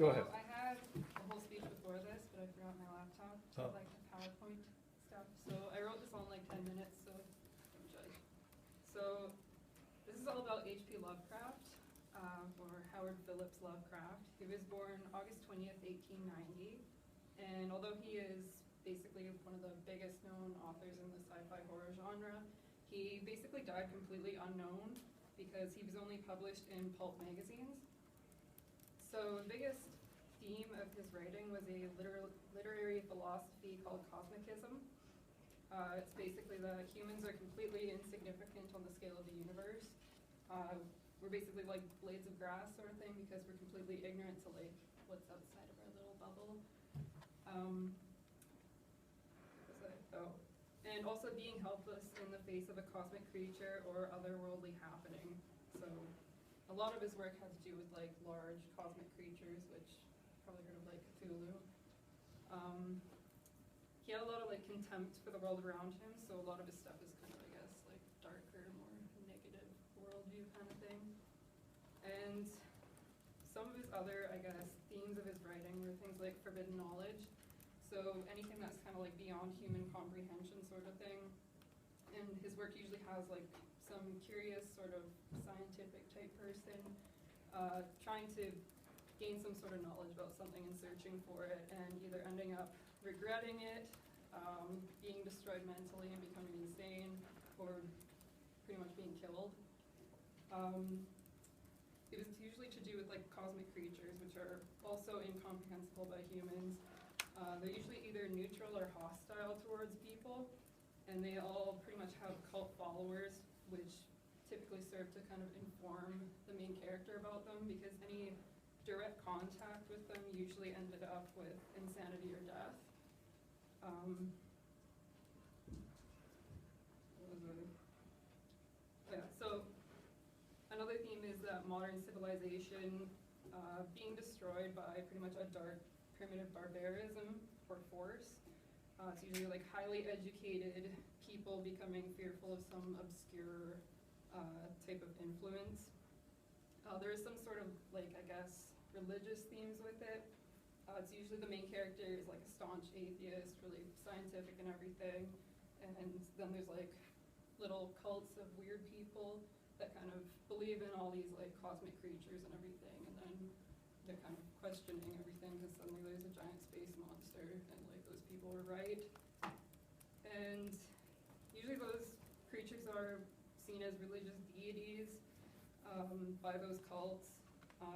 Go ahead. I had a whole speech before this, but I forgot my laptop, Oh. like the PowerPoint stuff. So I wrote this all in like 10 minutes, so don't judge. So this is all about H.P. Lovecraft, or Howard Phillips Lovecraft. He was born August 20th, 1890. And although he is basically one of the biggest known authors in the sci-fi horror genre, he basically died completely unknown because he was only published in pulp magazines. So the biggest theme of his writing was a literary philosophy called cosmicism. It's basically that humans are completely insignificant on the scale of the universe. We're basically like blades of grass sort of thing because we're completely ignorant to like what's outside of our little bubble. And also being helpless in the face of a cosmic creature or otherworldly happening. So a lot of his work has to do with like large cosmic creatures, which you've probably heard of like Cthulhu. He had a lot of like contempt for the world around him, so a lot of his stuff is kind of, I guess, like darker, more negative worldview kind of thing. And some of his other, I guess, themes of his writing were things like forbidden knowledge. So anything that's kind of like beyond human comprehension sort of thing. And his work usually has like some curious sort of scientific type person trying to gain some sort of knowledge about something and searching for it and either ending up regretting it, being destroyed mentally and becoming insane, or pretty much being killed. It was usually to do with like cosmic creatures, which are also incomprehensible by humans. They're usually either neutral or hostile towards people, and they all pretty much have cult followers, which typically serve to kind of inform the main character about them, because any direct contact with them usually ended up with insanity or death. So another theme is that modern civilization being destroyed by pretty much a dark primitive barbarism or force. It's usually like highly educated people becoming fearful of some obscure type of influence. There is some sort of like, I guess, religious themes with it. It's usually the main character is like a staunch atheist, really scientific and everything. And then there's like little cults of weird people that kind of believe in all these like cosmic creatures and everything. And then they're kind of questioning everything because suddenly there's a giant space monster and like those people were right. And usually those creatures are seen as religious deities by those cults.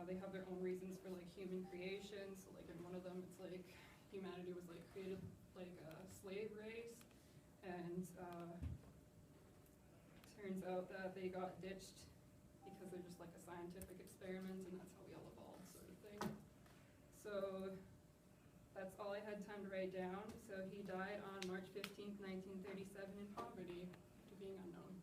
They have their own reasons for like human creation. So like in one of them it's like humanity was like created like a slave race, and turns out that they got ditched because they're just like a scientific experiment, and that's how we all evolved sort of thing. So that's all I had time to write down. So he died on March 15th, 1937 in poverty, to being unknown.